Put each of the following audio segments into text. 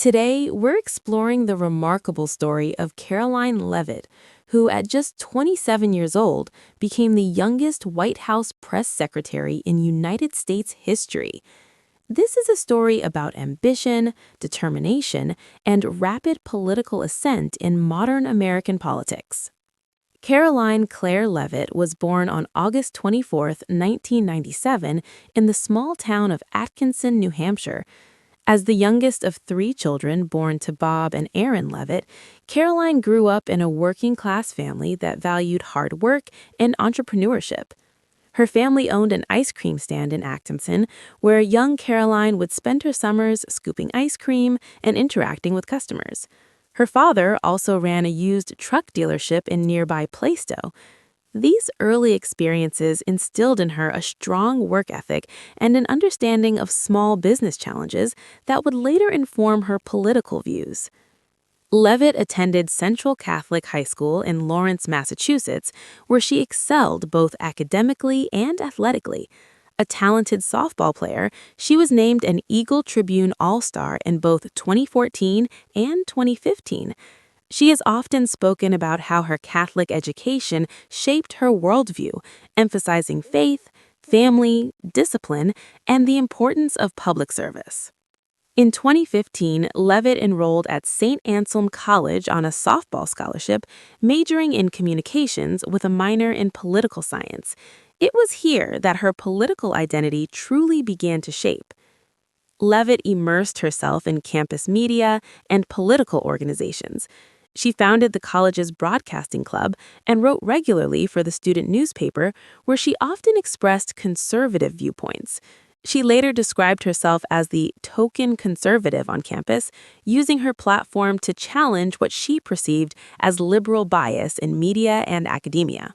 Today, we're exploring the remarkable story of Karoline Leavitt, who at just 27 years old became the youngest White House press secretary in United States history. This is a story about ambition, determination, and rapid political ascent in modern American politics. Karoline Claire Leavitt was born on August 24, 1997, in the small town of Atkinson, New Hampshire. As the youngest of three children born to Bob and Erin Leavitt, Karoline grew up in a working-class family that valued hard work and entrepreneurship. Her family owned an ice cream stand in Atkinson, where young Karoline would spend her summers scooping ice cream and interacting with customers. Her father also ran a used truck dealership in nearby Plaistow. These early experiences instilled in her a strong work ethic and an understanding of small business challenges that would later inform her political views. Leavitt attended Central Catholic High School in Lawrence, Massachusetts, where she excelled both academically and athletically. A talented softball player, she was named an Eagle Tribune All-Star in both 2014 and 2015. She has often spoken about how her Catholic education shaped her worldview, emphasizing faith, family, discipline, and the importance of public service. In 2015, Leavitt enrolled at St. Anselm College on a softball scholarship, majoring in communications with a minor in political science. It was here that her political identity truly began to shape. Leavitt immersed herself in campus media and political organizations. She founded the college's broadcasting club and wrote regularly for the student newspaper, where she often expressed conservative viewpoints. She later described herself as the token conservative on campus, using her platform to challenge what she perceived as liberal bias in media and academia.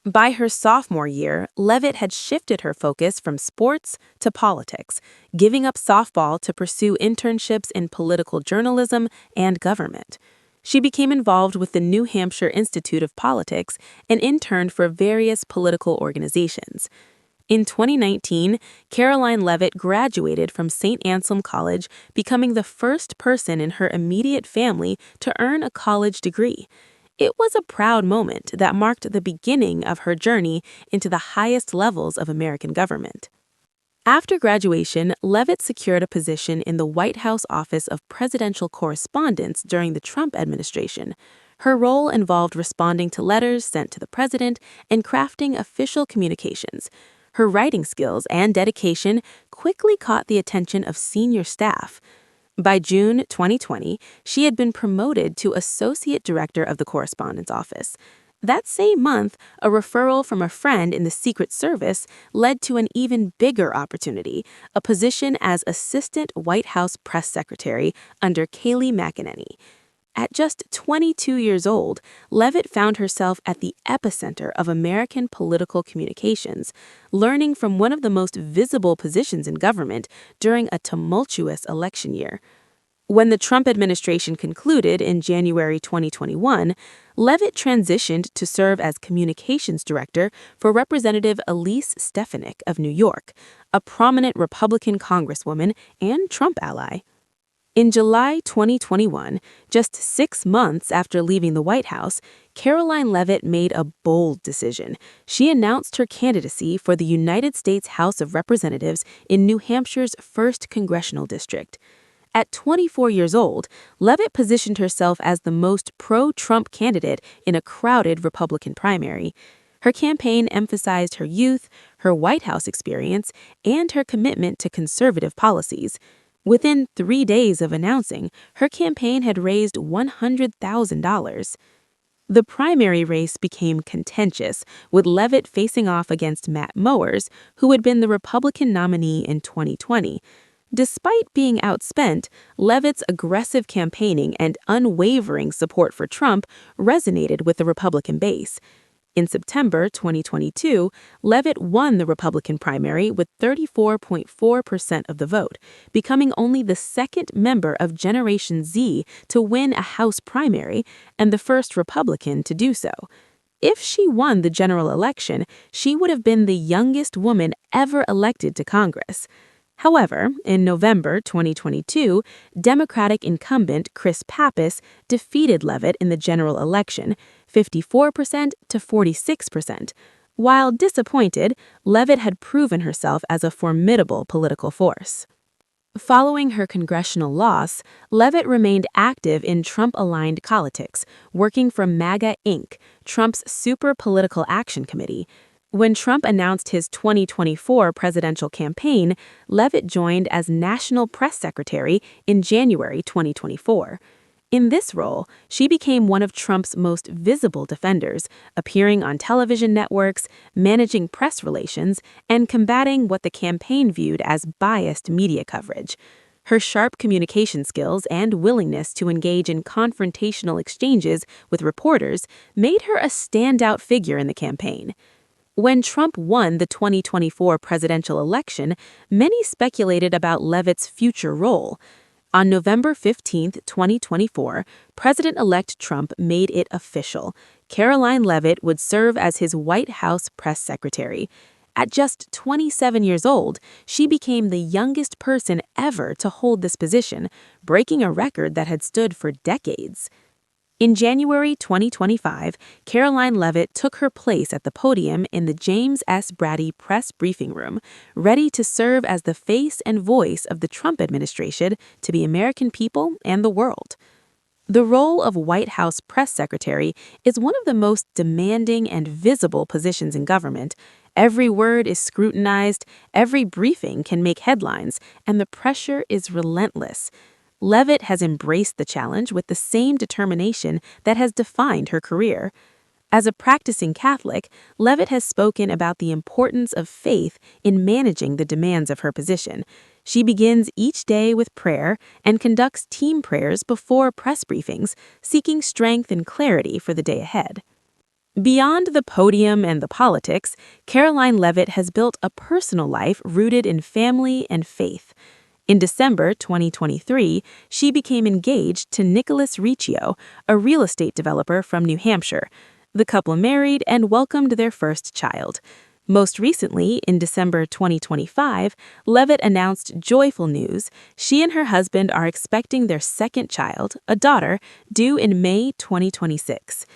By her sophomore year, Leavitt had shifted her focus from sports to politics, giving up softball to pursue internships in political journalism and government. She became involved with the New Hampshire Institute of Politics and interned for various political organizations. In 2019, Karoline Leavitt graduated from St. Anselm College, becoming the first person in her immediate family to earn a college degree. It was a proud moment that marked the beginning of her journey into the highest levels of American government. After graduation, Leavitt secured a position in the White House Office of Presidential Correspondence during the Trump administration. Her role involved responding to letters sent to the president and crafting official communications. Her writing skills and dedication quickly caught the attention of senior staff. By June 2020, she had been promoted to Associate Director of the Correspondence Office. That same month, a referral from a friend in the Secret Service led to an even bigger opportunity, a position as Assistant White House Press Secretary under Kayleigh McEnany. At just 22 years old, Leavitt found herself at the epicenter of American political communications, learning from one of the most visible positions in government during a tumultuous election year. When the Trump administration concluded in January 2021, Leavitt transitioned to serve as communications director for Representative Elise Stefanik of New York, a prominent Republican congresswoman and Trump ally. In July 2021, just 6 months after leaving the White House, Karoline Leavitt made a bold decision. She announced her candidacy for the United States House of Representatives in New Hampshire's 1st congressional district. At 24 years old, Leavitt positioned herself as the most pro-Trump candidate in a crowded Republican primary. Her campaign emphasized her youth, her White House experience, and her commitment to conservative policies. Within 3 days of announcing, her campaign had raised $100,000. The primary race became contentious, with Leavitt facing off against Matt Mowers, who had been the Republican nominee in 2020. Despite being outspent, Leavitt's aggressive campaigning and unwavering support for Trump resonated with the Republican base. In September 2022, Leavitt won the Republican primary with 34.4% of the vote, becoming only the second member of Generation Z to win a House primary and the first Republican to do so. If she won the general election, she would have been the youngest woman ever elected to Congress. However, in November 2022, Democratic incumbent Chris Pappas defeated Leavitt in the general election, 54% to 46%. While disappointed, Leavitt had proven herself as a formidable political force. Following her congressional loss, Leavitt remained active in Trump-aligned politics, working for MAGA Inc., Trump's super political action committee. When Trump announced his 2024 presidential campaign, Leavitt joined as National Press Secretary in January 2024. In this role, she became one of Trump's most visible defenders, appearing on television networks, managing press relations, and combating what the campaign viewed as biased media coverage. Her sharp communication skills and willingness to engage in confrontational exchanges with reporters made her a standout figure in the campaign. When Trump won the 2024 presidential election, many speculated about Leavitt's future role. On November 15, 2024, President-elect Trump made it official. Karoline Leavitt would serve as his White House press secretary. At just 27 years old, she became the youngest person ever to hold this position, breaking a record that had stood for decades. In January 2025, Karoline Leavitt took her place at the podium in the James S. Brady press briefing room, ready to serve as the face and voice of the Trump administration to the American people and the world. The role of White House press secretary is one of the most demanding and visible positions in government. Every word is scrutinized, every briefing can make headlines, and the pressure is relentless. Leavitt has embraced the challenge with the same determination that has defined her career. As a practicing Catholic, Leavitt has spoken about the importance of faith in managing the demands of her position. She begins each day with prayer and conducts team prayers before press briefings, seeking strength and clarity for the day ahead. Beyond the podium and the politics, Karoline Leavitt has built a personal life rooted in family and faith. In December 2023, she became engaged to Nicholas Riccio, a real estate developer from New Hampshire. The couple married and welcomed their first child. Most recently, in December 2025, Leavitt announced joyful news. She and her husband are expecting their second child, a daughter, due in May 2026.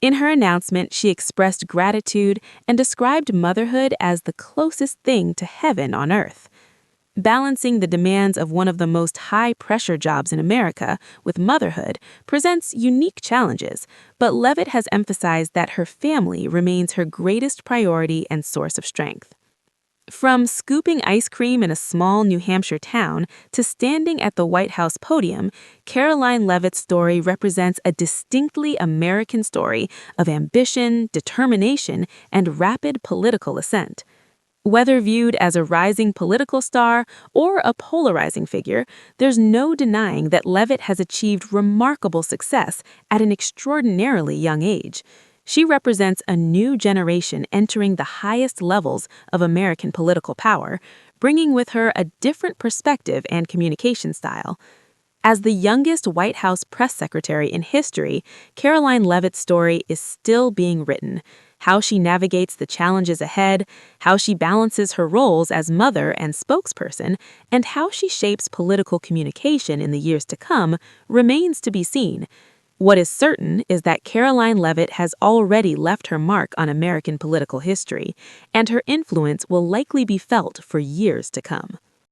In her announcement, she expressed gratitude and described motherhood as the closest thing to heaven on earth. Balancing the demands of one of the most high-pressure jobs in America with motherhood presents unique challenges, but Leavitt has emphasized that her family remains her greatest priority and source of strength. From scooping ice cream in a small New Hampshire town to standing at the White House podium, Karoline Leavitt's story represents a distinctly American story of ambition, determination, and rapid political ascent. Whether viewed as a rising political star or a polarizing figure, there's no denying that Leavitt has achieved remarkable success at an extraordinarily young age. She represents a new generation entering the highest levels of American political power, bringing with her a different perspective and communication style. As the youngest White House press secretary in history, Karoline Leavitt's story is still being written. How she navigates the challenges ahead, how she balances her roles as mother and spokesperson, and how she shapes political communication in the years to come remains to be seen. What is certain is that Karoline Leavitt has already left her mark on American political history, and her influence will likely be felt for years to come.